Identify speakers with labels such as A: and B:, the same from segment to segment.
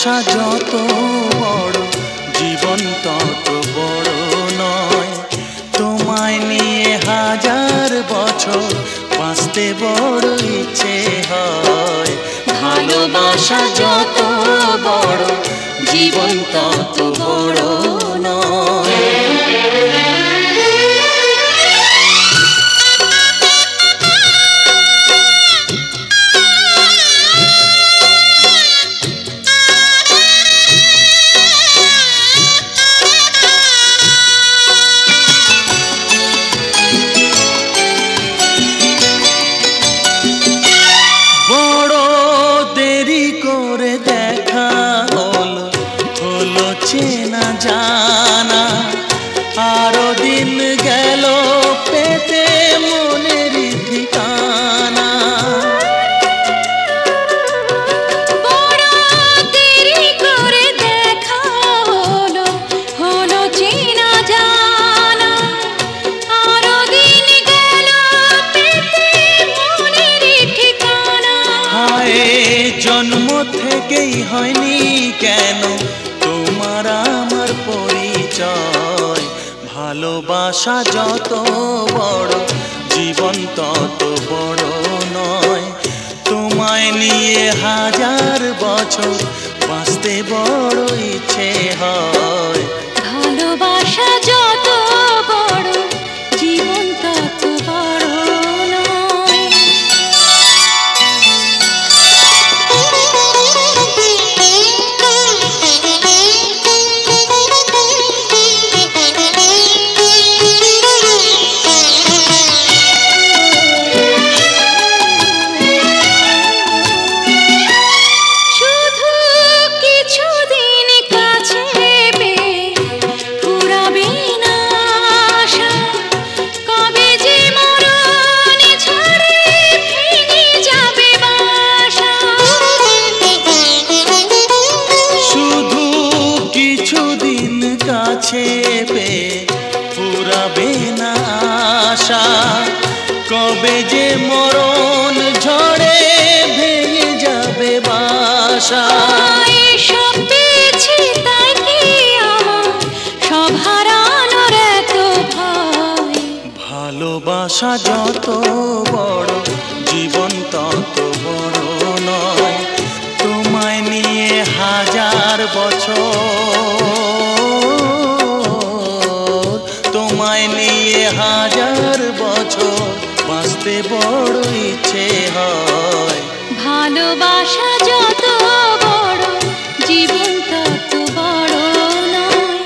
A: ভালোবাসা যত বড় জীবন তত বড় নয়। তোমায় নিয়ে হাজার বছর বাঁচতে বড় ইচ্ছে হয়। ভালোবাসা যত বড় জীবন তত বড় নয়। চেনা জানা আরো দিন গেল পেতে মনের ঠিকানা।
B: বড় দেরি করে দেখা হলো, হলো চেনা জানা আরো দিন গেল পেতে মনের ঠিকানা।
A: হায় জন্ম থেকেই হয়নি কেন তোমার আমার পরিচয়। ভালোবাসা যত বড় জীবন তত বড় নয়। তোমায় নিয়ে হাজার বছর বাঁচতে বড় ইচ্ছে হয়।
B: ভালোবাসা যত বড় জীবন তত বড় নয়।
A: কাছে পেয়ে ফুরাবে না আশা, কবে যে মরণ ঝড়ে ভেঙে যাবে বাসা।
B: সব পেয়েছি তাই কি আমার সব হারানোর এত ভয়।
A: ভালোবাসা যত বড় জীবন তত বড় নয়। তোমায় নিয়ে হাজার বছর, তোমায় নিয়ে হাজার বছর বাঁচতে বড় ইচ্ছে হয়।
B: ভালোবাসা যত বড় জীবন তত বড় নয়।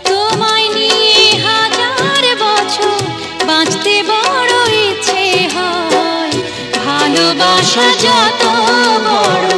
B: তোমায় নিয়ে হাজার বছর বাঁচতে বড় ইচ্ছে হয়। ভালোবাসা যত বড়